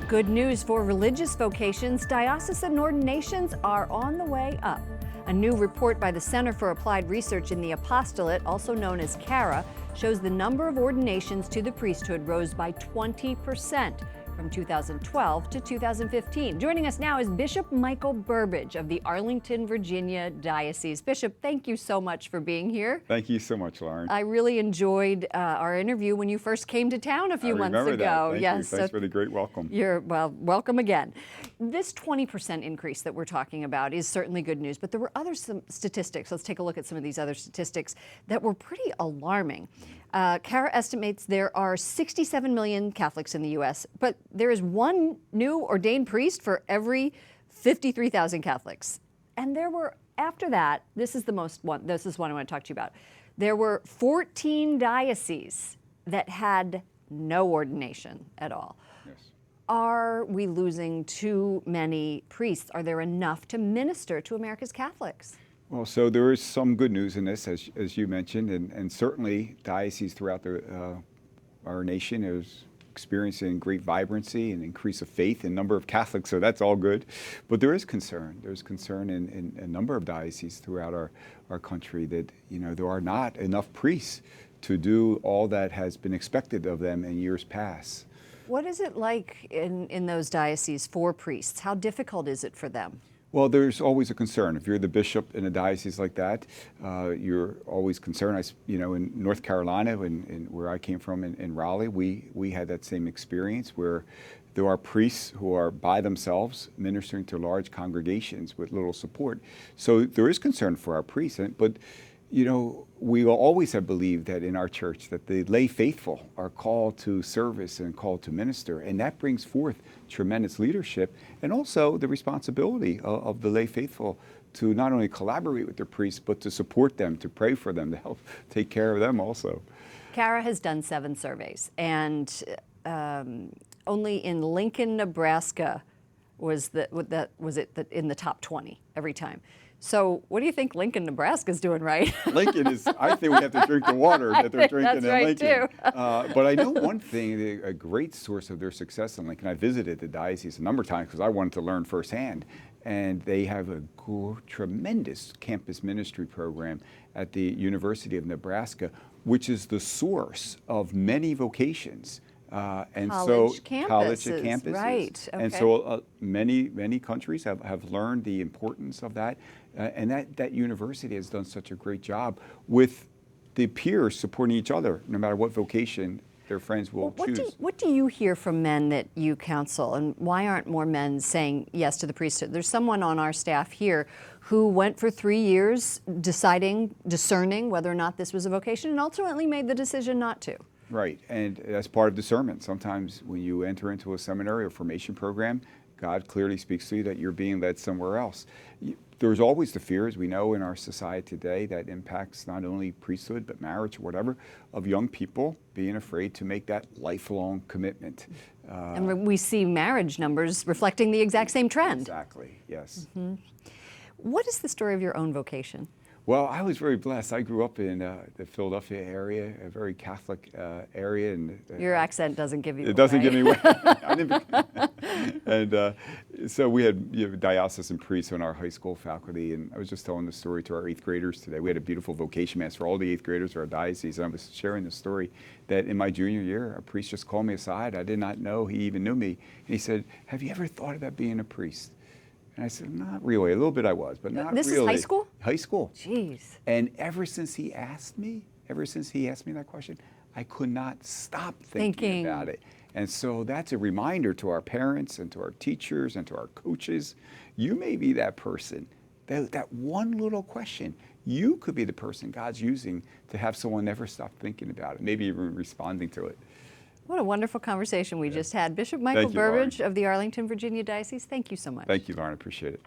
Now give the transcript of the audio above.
Good news for religious vocations. Diocesan ordinations are on the way up. A new report by the Center for Applied Research in the Apostolate, also known as CARA, shows the number of ordinations to the priesthood rose by 20% from 2012 to 2015. Joining us now is Bishop Michael Burbidge of the Arlington, Virginia Diocese. Bishop, thank you so much for being here. Thank you so much, Lauren. I really enjoyed our interview when you first came to town a few months ago. That. Thank yes, you. Thanks for the great welcome. Welcome again. This 20% increase that we're talking about is certainly good news, but there were some statistics. Let's take a look at some of these other statistics that were pretty alarming. CARA estimates there are 67 million Catholics in the U.S., but there is one new ordained priest for every 53,000 Catholics. And there were, after that, this is one I want to talk to you about. There were 14 dioceses that had no ordination at all. Yes. Are we losing too many priests? Are there enough to minister to America's Catholics? Well, so there is some good news in this, as you mentioned, and certainly dioceses throughout our nation is experiencing great vibrancy and increase of faith in number of Catholics, so that's all good. But there is concern. There's concern in a number of dioceses throughout our country that, there are not enough priests to do all that has been expected of them in years past. What is it like in those dioceses for priests? How difficult is it for them? Well, there's always a concern. If you're the bishop in a diocese like that, you're always concerned. In North Carolina, where I came from in Raleigh, we had that same experience where there are priests who are by themselves ministering to large congregations with little support. So there is concern for our priests, but we will always have believed that in our church that the lay faithful are called to service and called to minister, and that brings forth tremendous leadership and also the responsibility of the lay faithful to not only collaborate with their priests, but to support them, to pray for them, to help take care of them also. CARA has done 7 surveys, and only in Lincoln, Nebraska was it in the top 20 every time. So what do you think Lincoln, Nebraska is doing right? Lincoln is, I think we have to drink the water that they're drinking in Lincoln. Too. But I know one thing, a great source of their success in Lincoln, I visited the diocese a number of times because I wanted to learn firsthand, and they have a tremendous campus ministry program at the University of Nebraska, which is the source of many vocations. College campuses, right. Okay. And so many countries have learned the importance of that, and that university has done such a great job with the peers supporting each other, no matter what vocation their friends will choose. What do you hear from men that you counsel, and why aren't more men saying yes to the priesthood? There's someone on our staff here who went for 3 years discerning whether or not this was a vocation, and ultimately made the decision not to. Right, and that's part of discernment. Sometimes when you enter into a seminary or formation program, God clearly speaks to you that you're being led somewhere else. There's always the fear, as we know in our society today, that impacts not only priesthood but marriage or whatever, of young people being afraid to make that lifelong commitment. And we see marriage numbers reflecting the exact same trend. Exactly, yes. Mm-hmm. What is the story of your own vocation? Well, I was very blessed. I grew up in the Philadelphia area, a very Catholic area. And your accent doesn't give you It doesn't give me away. And so we had diocesan priests on our high school faculty, and I was just telling the story to our 8th graders today. We had a beautiful vocation mass for all the 8th graders of our diocese, and I was sharing the story that in my junior year, a priest just called me aside. I did not know he even knew me. And he said, "Have you ever thought about being a priest?" And I said, "Not really. A little bit I was, but not really." This is high school? High school. Jeez. And ever since he asked me that question, I could not stop thinking about it. And so that's a reminder to our parents and to our teachers and to our coaches. You may be that person. That one little question, you could be the person God's using to have someone never stop thinking about it, maybe even responding to it. What a wonderful conversation we just had. Bishop Michael Burbidge of the Arlington, Virginia Diocese, thank you so much. Thank you, Lauren. I appreciate it.